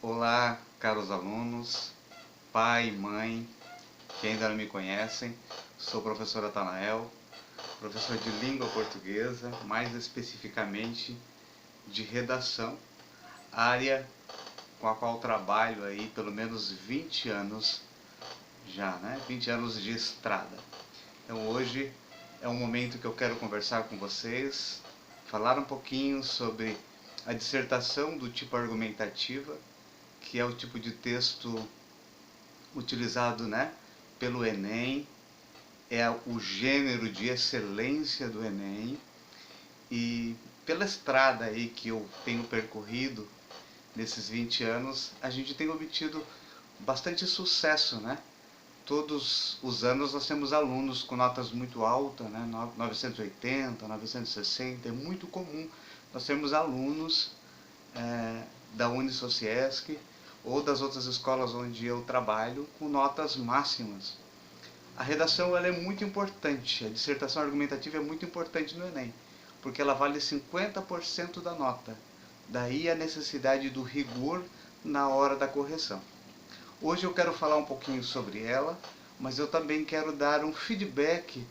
Olá, caros alunos, pai, mãe, que ainda não me conhecem. Sou o professor Atanael, professor de língua portuguesa, mais especificamente de redação, área com a qual trabalho aí pelo menos 20 anos já, né? 20 anos de estrada. Então hoje é um momento que eu quero conversar com vocês, falar um pouquinho sobre a dissertação do tipo argumentativa, que é o tipo de texto utilizado, né, pelo Enem, é o gênero de excelência do Enem. E pela estrada aí que eu tenho percorrido nesses 20 anos, a gente tem obtido bastante sucesso, né? Todos os anos nós temos alunos com notas muito altas, né? 980, 960, é muito comum nós termos alunos da Unisociesc ou das outras escolas onde eu trabalho com notas máximas. A redação ela é muito importante, a dissertação argumentativa é muito importante no Enem, porque ela vale 50% da nota. Daí a necessidade do rigor na hora da correção. Hoje eu quero falar um pouquinho sobre ela, mas eu também quero dar um feedback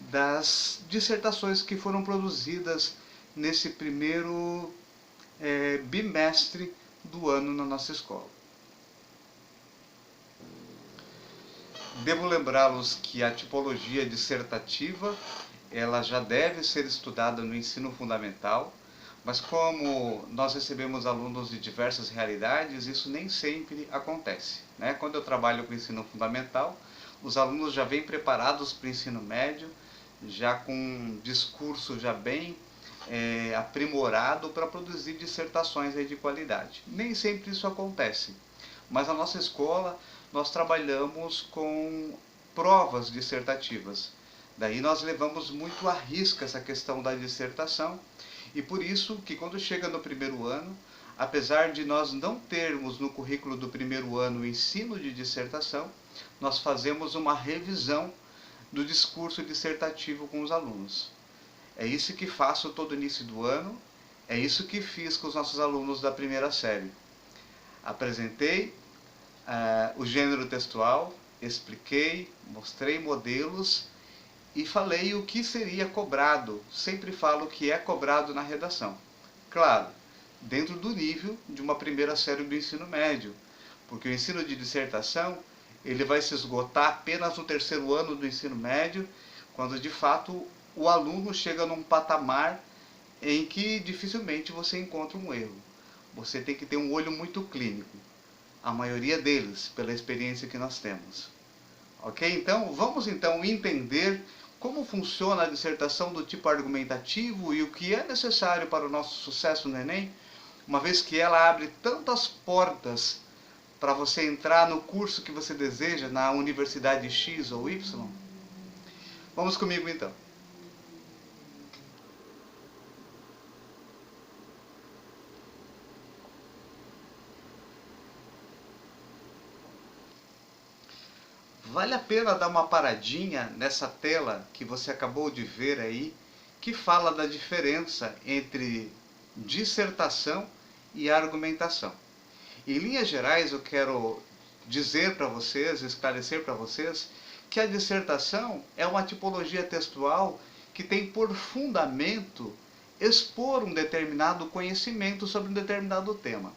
das dissertações que foram produzidas nesse primeiro bimestre do ano na nossa escola. Devo lembrá-los que a tipologia dissertativa ela já deve ser estudada no ensino fundamental, mas como nós recebemos alunos de diversas realidades, isso nem sempre acontece, né? Quando eu trabalho com ensino fundamental, os alunos já vêm preparados para o ensino médio, já com um discurso já bem aprimorado para produzir dissertações aí de qualidade. Nem sempre isso acontece, mas na nossa escola nós trabalhamos com provas dissertativas. Daí nós levamos muito à risca essa questão da dissertação e por isso que quando chega no primeiro ano, apesar de nós não termos no currículo do primeiro ano o ensino de dissertação, nós fazemos uma revisão do discurso dissertativo com os alunos. É isso que faço todo início do ano, é isso que fiz com os nossos alunos da primeira série. Apresentei o gênero textual, expliquei, mostrei modelos e falei o que seria cobrado. Sempre falo que é cobrado na redação. Claro, dentro do nível de uma primeira série do ensino médio, porque o ensino de dissertação ele vai se esgotar apenas no terceiro ano do ensino médio, quando de fato o aluno chega num patamar em que dificilmente você encontra um erro. Você tem que ter um olho muito clínico. A maioria deles, pela experiência que nós temos. Ok? Então, vamos então entender como funciona a dissertação do tipo argumentativo e o que é necessário para o nosso sucesso no Enem, uma vez que ela abre tantas portas para você entrar no curso que você deseja na universidade X ou Y. Vamos comigo então. Vale a pena dar uma paradinha nessa tela que você acabou de ver aí, que fala da diferença entre dissertação e argumentação. Em linhas gerais, eu quero dizer para vocês, esclarecer para vocês, que a dissertação é uma tipologia textual que tem por fundamento expor um determinado conhecimento sobre um determinado tema.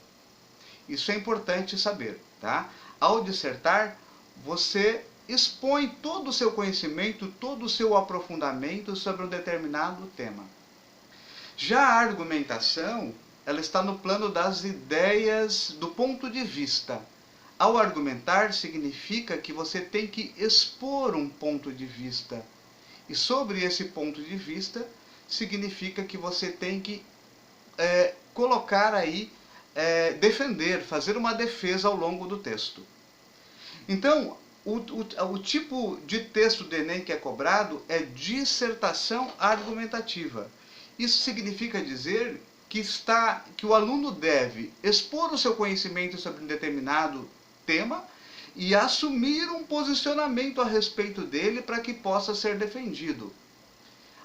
Isso é importante saber, tá? Ao dissertar, você expõe todo o seu conhecimento, todo o seu aprofundamento sobre um determinado tema. Já a argumentação, ela está no plano das ideias, do ponto de vista. Ao argumentar, significa que você tem que expor um ponto de vista. E sobre esse ponto de vista, significa que você tem que colocar aí, defender, fazer uma defesa ao longo do texto. Então, o tipo de texto do Enem que é cobrado é dissertação argumentativa. Isso significa dizer que o aluno deve expor o seu conhecimento sobre um determinado tema e assumir um posicionamento a respeito dele para que possa ser defendido.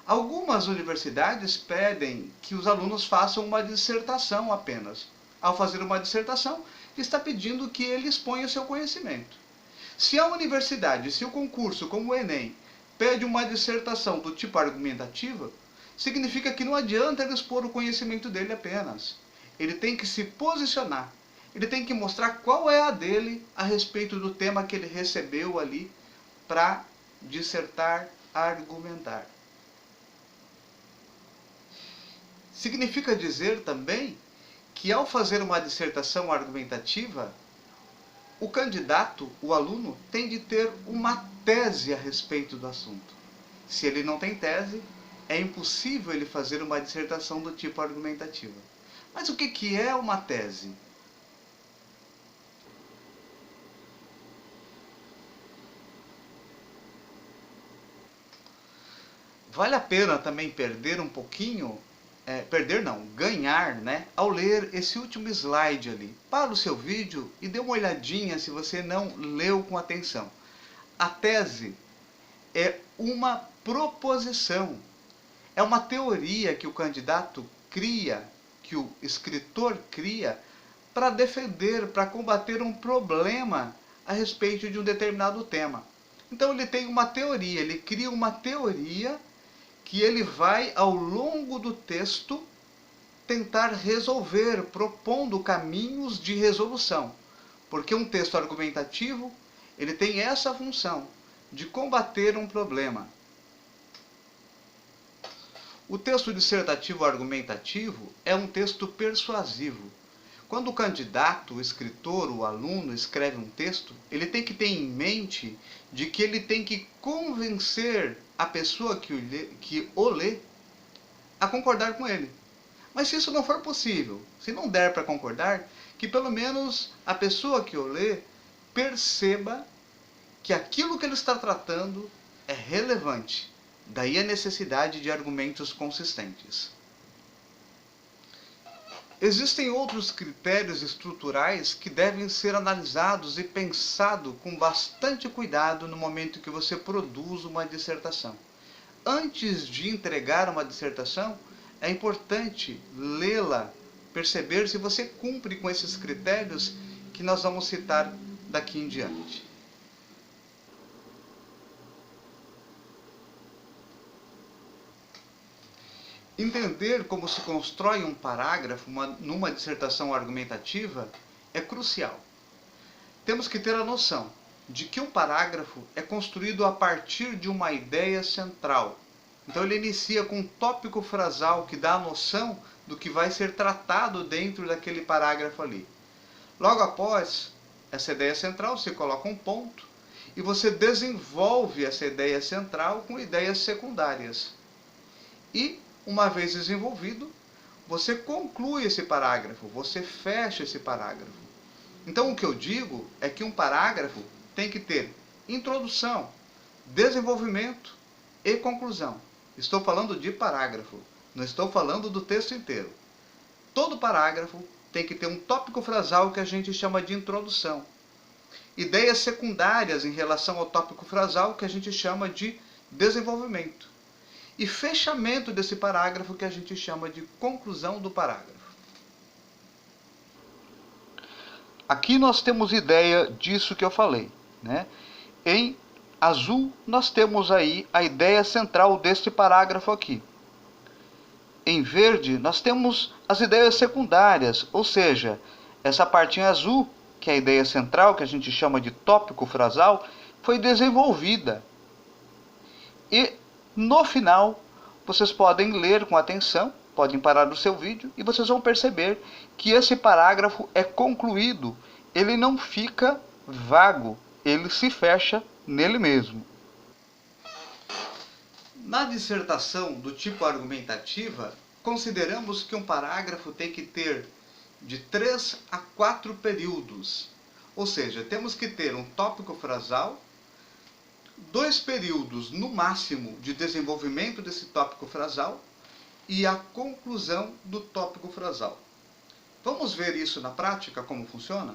Algumas universidades pedem que os alunos façam uma dissertação apenas. ao fazer uma dissertação, está pedindo que ele exponha o seu conhecimento. Se a universidade, se o concurso, como o Enem, pede uma dissertação do tipo argumentativa, significa que não adianta ele expor o conhecimento dele apenas. Ele tem que se posicionar. Ele tem que mostrar qual é a dele a respeito do tema que ele recebeu ali para dissertar, argumentar. Significa dizer também que ao fazer uma dissertação argumentativa, o candidato, o aluno, tem de ter uma tese a respeito do assunto. Se ele não tem tese, é impossível ele fazer uma dissertação do tipo argumentativa. Mas o que é uma tese? Vale a pena também perder um pouquinho, ganhar, né, ao ler esse último slide ali. Para o seu vídeo e dê uma olhadinha se você não leu com atenção. A tese é uma proposição, é uma teoria que o candidato cria, que o escritor cria, para defender, para combater um problema a respeito de um determinado tema. Então ele tem uma teoria, ele cria uma teoria que ele vai, ao longo do texto, tentar resolver, propondo caminhos de resolução. Porque um texto argumentativo, ele tem essa função de combater um problema. O texto dissertativo argumentativo é um texto persuasivo. Quando o candidato, o escritor, o aluno escreve um texto, ele tem que ter em mente de que ele tem que convencer a pessoa que o lê a concordar com ele. Mas se isso não for possível, se não der para concordar, que pelo menos a pessoa que o lê perceba que aquilo que ele está tratando é relevante. Daí a necessidade de argumentos consistentes. Existem outros critérios estruturais que devem ser analisados e pensados com bastante cuidado no momento que você produz uma dissertação. Antes de entregar uma dissertação, é importante lê-la, perceber se você cumpre com esses critérios que nós vamos citar daqui em diante. Entender como se constrói um parágrafo numa dissertação argumentativa é crucial. Temos que ter a noção de que um parágrafo é construído a partir de uma ideia central. Então ele inicia com um tópico frasal que dá a noção do que vai ser tratado dentro daquele parágrafo ali. Logo após essa ideia central, você coloca um ponto e você desenvolve essa ideia central com ideias secundárias. E uma vez desenvolvido, você conclui esse parágrafo, você fecha esse parágrafo. Então o que eu digo é que um parágrafo tem que ter introdução, desenvolvimento e conclusão. Estou falando de parágrafo, não estou falando do texto inteiro. Todo parágrafo tem que ter um tópico frasal que a gente chama de introdução. Ideias secundárias em relação ao tópico frasal que a gente chama de desenvolvimento. E fechamento desse parágrafo que a gente chama de conclusão do parágrafo. Aqui nós temos ideia disso que eu falei, né? Em azul nós temos aí a ideia central deste parágrafo aqui. Em verde nós temos as ideias secundárias, ou seja, essa partinha azul, que é a ideia central, que a gente chama de tópico frasal, foi desenvolvida. E no final, vocês podem ler com atenção, podem parar o seu vídeo e vocês vão perceber que esse parágrafo é concluído. Ele não fica vago, ele se fecha nele mesmo. Na dissertação do tipo argumentativa, consideramos que um parágrafo tem que ter de 3 a 4 períodos. Ou seja, temos que ter um tópico frasal, 2 períodos no máximo de desenvolvimento desse tópico frasal e a conclusão do tópico frasal. Vamos ver isso na prática, como funciona?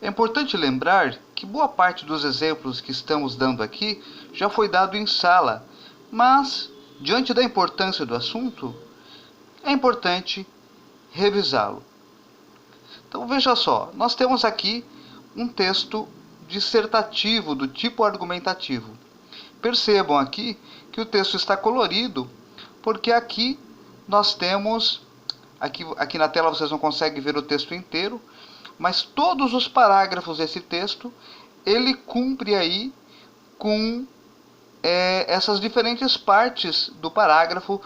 É importante lembrar que boa parte dos exemplos que estamos dando aqui já foi dado em sala, mas, diante da importância do assunto, é importante revisá-lo. Então veja só, nós temos aqui um texto dissertativo do tipo argumentativo. Percebam aqui que o texto está colorido, porque aqui nós temos, aqui na tela vocês não conseguem ver o texto inteiro, mas todos os parágrafos desse texto, ele cumpre aí com essas diferentes partes do parágrafo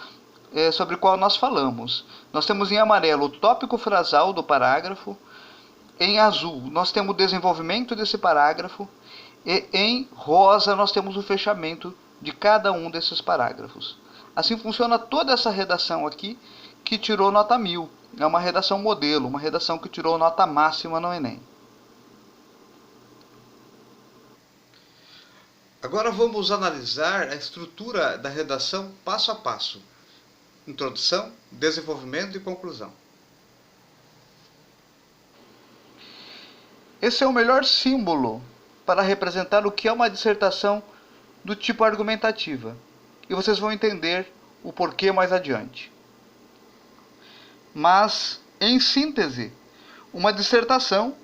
sobre o qual nós falamos. Nós temos em amarelo o tópico frasal do parágrafo, em azul nós temos o desenvolvimento desse parágrafo, e em rosa nós temos o fechamento de cada um desses parágrafos. Assim funciona toda essa redação aqui, que tirou nota 1000. É uma redação modelo, uma redação que tirou nota máxima no Enem. Agora vamos analisar a estrutura da redação passo a passo. Introdução, desenvolvimento e conclusão. Esse é o melhor símbolo para representar o que é uma dissertação do tipo argumentativa. E vocês vão entender o porquê mais adiante. Mas, em síntese, uma dissertação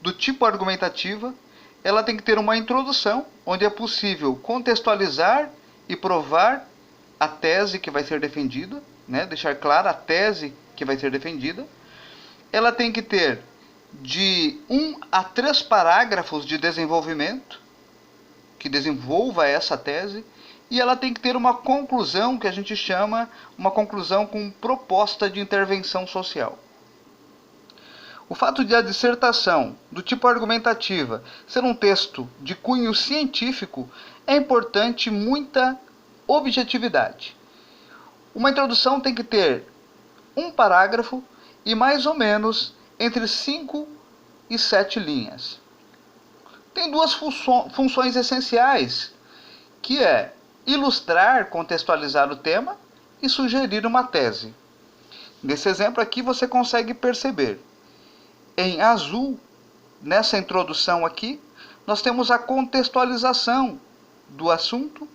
do tipo argumentativa, ela tem que ter uma introdução, onde é possível contextualizar e provar a tese que vai ser defendida, né? Deixar clara a tese que vai ser defendida. Ela tem que ter de 1 a 3 parágrafos de desenvolvimento, que desenvolva essa tese, e ela tem que ter uma conclusão, que a gente chama uma conclusão com proposta de intervenção social. O fato de a dissertação do tipo argumentativa ser um texto de cunho científico é importante muita objetividade. Uma introdução tem que ter um parágrafo e mais ou menos entre 5 e 7 linhas. Tem duas funções essenciais, que é ilustrar, contextualizar o tema e sugerir uma tese. Nesse exemplo aqui você consegue perceber. Em azul, nessa introdução aqui, nós temos a contextualização do assunto.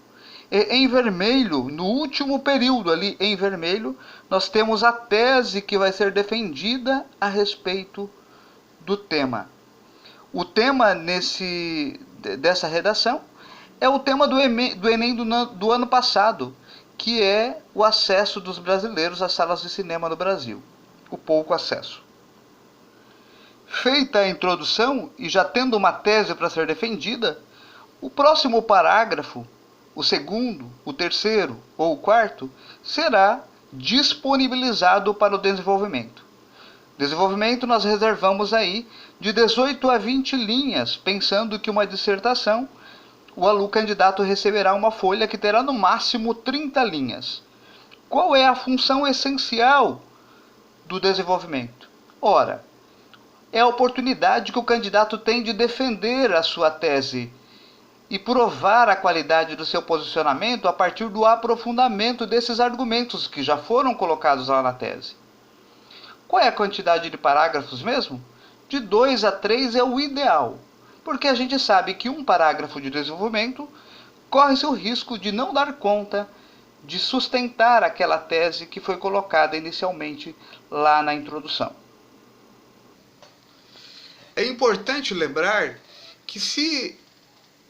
E em vermelho, no último período ali em vermelho, nós temos a tese que vai ser defendida a respeito do tema. O tema dessa redação é o tema do Enem do ano passado, que é o acesso dos brasileiros às salas de cinema no Brasil, o pouco acesso. Feita a introdução e já tendo uma tese para ser defendida, o próximo parágrafo, o segundo, o terceiro ou o quarto, será disponibilizado para o desenvolvimento. Desenvolvimento nós reservamos aí de 18 a 20 linhas, pensando que uma dissertação, o aluno candidato receberá uma folha que terá no máximo 30 linhas. Qual é a função essencial do desenvolvimento? Ora, é a oportunidade que o candidato tem de defender a sua tese e provar a qualidade do seu posicionamento a partir do aprofundamento desses argumentos que já foram colocados lá na tese. Qual é a quantidade de parágrafos mesmo? De 2 a 3 é o ideal, porque a gente sabe que um parágrafo de desenvolvimento corre-se o risco de não dar conta de sustentar aquela tese que foi colocada inicialmente lá na introdução. É importante lembrar que se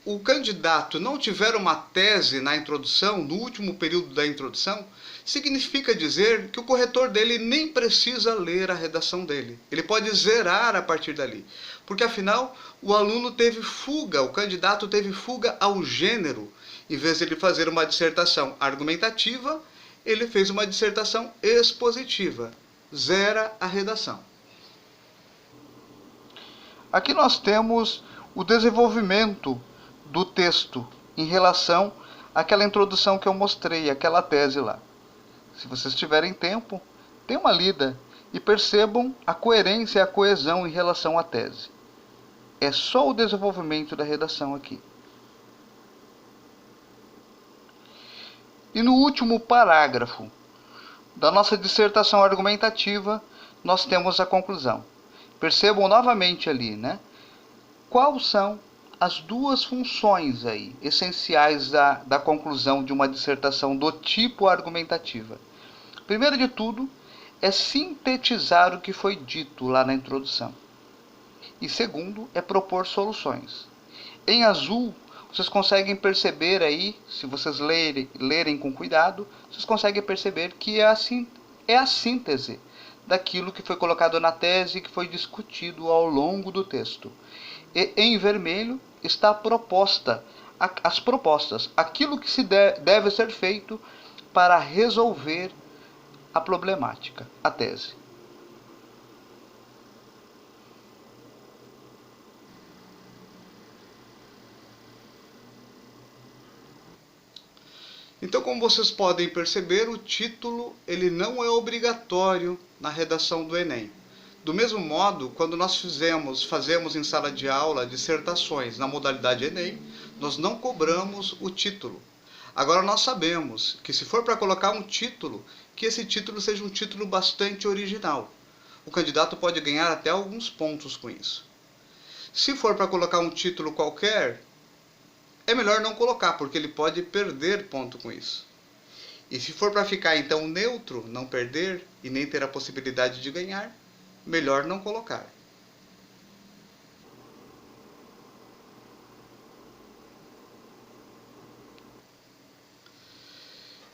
o candidato não tiver uma tese na introdução, no último período da introdução, significa dizer que o corretor dele nem precisa ler a redação dele. Ele pode zerar a partir dali. Porque afinal, o aluno teve fuga, o candidato teve fuga ao gênero. Em vez de ele fazer uma dissertação argumentativa, ele fez uma dissertação expositiva. Zera a redação. Aqui nós temos o desenvolvimento do texto em relação àquela introdução que eu mostrei, aquela tese lá. Se vocês tiverem tempo, dê uma lida e percebam a coerência e a coesão em relação à tese. É só o desenvolvimento da redação aqui. E no último parágrafo da nossa dissertação argumentativa, nós temos a conclusão. Percebam novamente ali, né? Quais são as duas funções aí, essenciais da conclusão de uma dissertação do tipo argumentativa? Primeiro de tudo, é sintetizar o que foi dito lá na introdução. E segundo, é propor soluções. Em azul, vocês conseguem perceber aí, se vocês lerem com cuidado, vocês conseguem perceber que é a síntese daquilo que foi colocado na tese e que foi discutido ao longo do texto. E em vermelho está a proposta, as propostas, aquilo que deve ser feito para resolver a problemática, a tese. Então, como vocês podem perceber, o título ele não é obrigatório na redação do Enem. Do mesmo modo, quando nós fazemos em sala de aula dissertações na modalidade Enem, nós não cobramos o título. Agora nós sabemos que se for para colocar um título, que esse título seja um título bastante original. O candidato pode ganhar até alguns pontos com isso. Se for para colocar um título qualquer, é melhor não colocar, porque ele pode perder ponto com isso. E se for para ficar então neutro, não perder e nem ter a possibilidade de ganhar, melhor não colocar.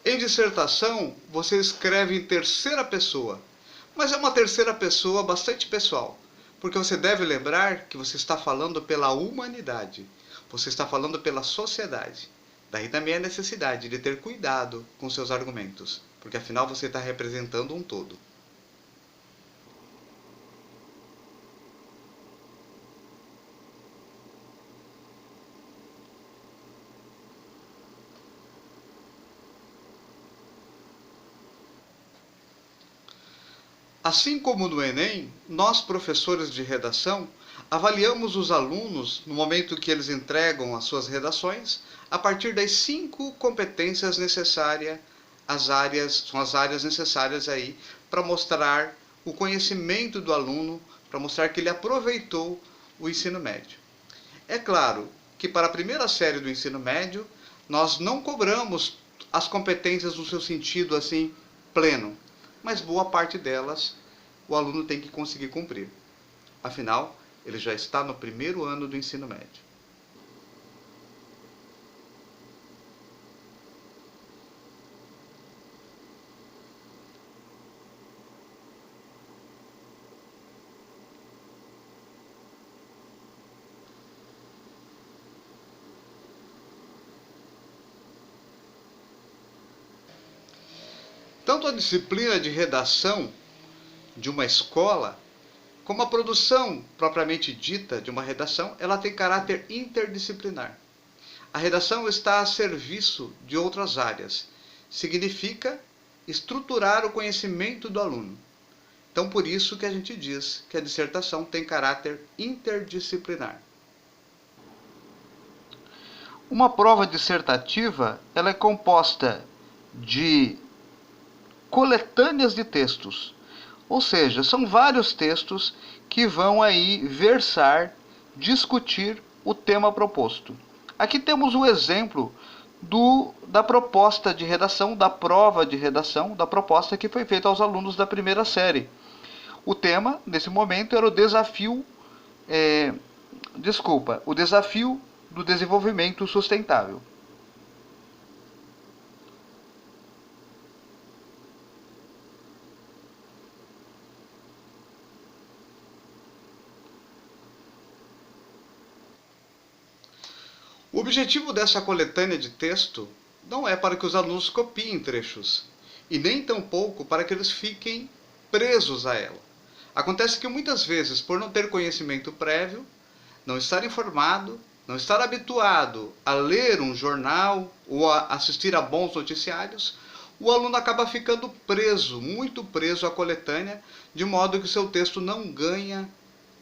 Em dissertação, você escreve em terceira pessoa, mas é uma terceira pessoa bastante pessoal, porque você deve lembrar que você está falando pela humanidade, você está falando pela sociedade. Daí também a necessidade de ter cuidado com seus argumentos, porque afinal você está representando um todo. Assim como no Enem, nós, professores de redação, avaliamos os alunos no momento que eles entregam as suas redações a partir das 5 competências necessárias, são as áreas necessárias aí para mostrar o conhecimento do aluno, para mostrar que ele aproveitou o ensino médio. É claro que para a primeira série do ensino médio, nós não cobramos as competências no seu sentido assim pleno, mas boa parte delas o aluno tem que conseguir cumprir. Afinal, ele já está no primeiro ano do ensino médio. Tanto a disciplina de redação de uma escola, como a produção propriamente dita de uma redação, ela tem caráter interdisciplinar. A redação está a serviço de outras áreas. Significa estruturar o conhecimento do aluno. Então, por isso que a gente diz que a dissertação tem caráter interdisciplinar. Uma prova dissertativa, ela é composta de coletâneas de textos. Ou seja, são vários textos que vão aí versar, discutir o tema proposto. Aqui temos o exemplo da proposta de redação, da prova de redação, da proposta que foi feita aos alunos da primeira série. O tema, nesse momento, era o desafio do desenvolvimento sustentável. O objetivo dessa coletânea de texto não é para que os alunos copiem trechos, e nem tampouco para que eles fiquem presos a ela. Acontece que muitas vezes, por não ter conhecimento prévio, não estar informado, não estar habituado a ler um jornal ou a assistir a bons noticiários, o aluno acaba ficando preso, muito preso à coletânea, de modo que o seu texto não ganha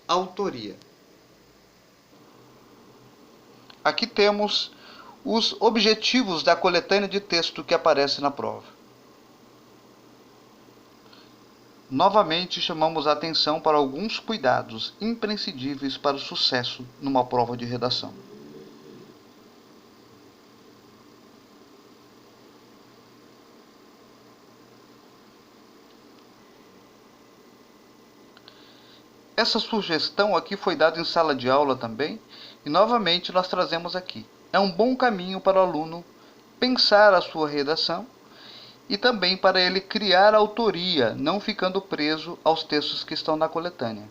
autoria. Aqui temos os objetivos da coletânea de texto que aparece na prova. Novamente chamamos a atenção para alguns cuidados imprescindíveis para o sucesso numa prova de redação. Essa sugestão aqui foi dada em sala de aula também, e novamente nós trazemos aqui. É um bom caminho para o aluno pensar a sua redação e também para ele criar autoria, não ficando preso aos textos que estão na coletânea.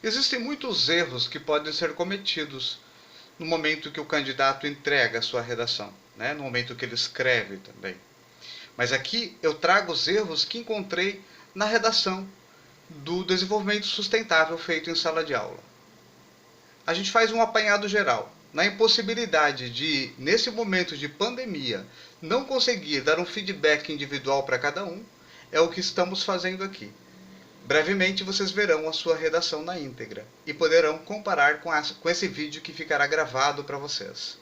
Existem muitos erros que podem ser cometidos no momento que o candidato entrega a sua redação, né? No momento que ele escreve também. Mas aqui eu trago os erros que encontrei na redação do desenvolvimento sustentável feito em sala de aula. A gente faz um apanhado geral. Na impossibilidade de, nesse momento de pandemia, não conseguir dar um feedback individual para cada um, é o que estamos fazendo aqui. Brevemente vocês verão a sua redação na íntegra e poderão comparar com esse vídeo que ficará gravado para vocês.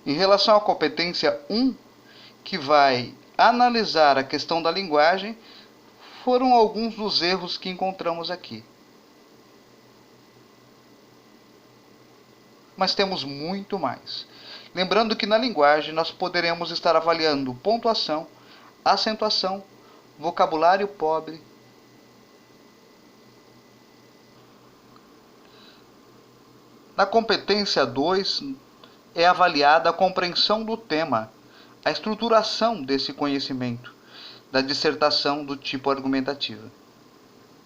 Em relação à competência 1, que vai analisar a questão da linguagem, foram alguns dos erros que encontramos aqui. Mas temos muito mais. Lembrando que na linguagem nós poderemos estar avaliando pontuação, acentuação, vocabulário pobre. Na competência 2 é avaliada a compreensão do tema, a estruturação desse conhecimento, da dissertação do tipo argumentativa.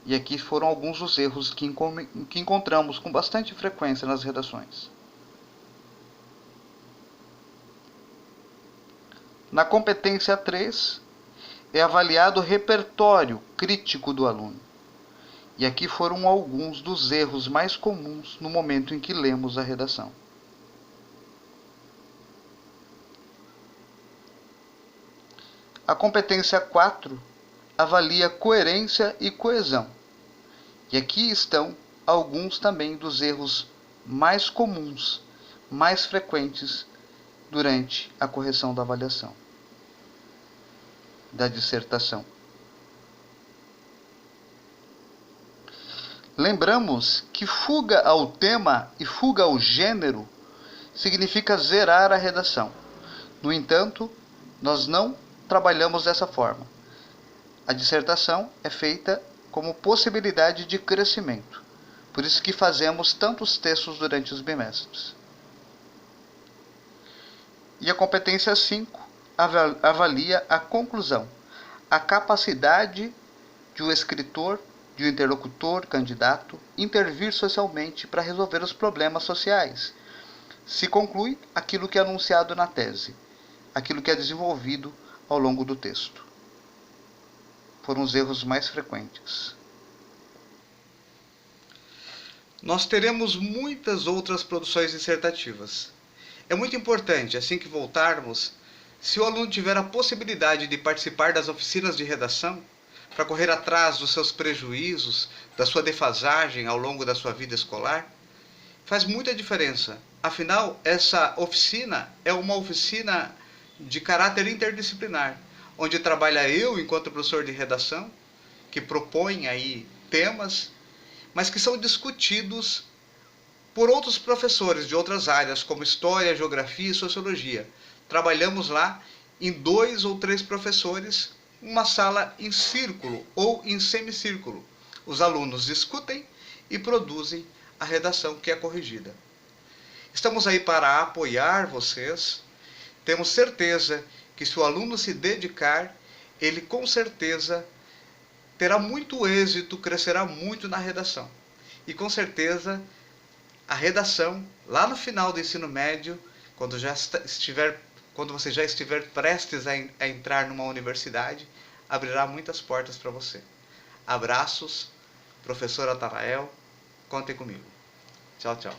E aqui foram alguns dos erros que encontramos com bastante frequência nas redações. Na competência 3, é avaliado o repertório crítico do aluno. E aqui foram alguns dos erros mais comuns no momento em que lemos a redação. A competência 4 avalia coerência e coesão. E aqui estão alguns também dos erros mais comuns, mais frequentes durante a correção da avaliação, da dissertação. Lembramos que fuga ao tema e fuga ao gênero significa zerar a redação. No entanto, nós não trabalhamos dessa forma. A dissertação é feita como possibilidade de crescimento. Por isso que fazemos tantos textos durante os bimestres. E a competência 5 avalia a conclusão, a capacidade de um escritor, de um interlocutor, candidato, intervir socialmente para resolver os problemas sociais. Se conclui aquilo que é anunciado na tese, aquilo que é desenvolvido ao longo do texto. Foram os erros mais frequentes. Nós teremos muitas outras produções dissertativas. É muito importante, assim que voltarmos, se o aluno tiver a possibilidade de participar das oficinas de redação, para correr atrás dos seus prejuízos, da sua defasagem ao longo da sua vida escolar, faz muita diferença. Afinal, essa oficina é uma oficina de caráter interdisciplinar, onde trabalha eu enquanto professor de redação, que propõe aí temas, mas que são discutidos por outros professores de outras áreas, como História, Geografia e Sociologia. Trabalhamos lá em 2 ou 3 professores, uma sala em círculo ou em semicírculo. Os alunos discutem e produzem a redação que é corrigida. Estamos aí para apoiar vocês. Temos certeza que se o aluno se dedicar, ele com certeza terá muito êxito, crescerá muito na redação. E com certeza a redação, lá no final do ensino médio, quando você já estiver prestes a entrar numa universidade, abrirá muitas portas para você. Abraços, professor Atanael, contem comigo. Tchau, tchau.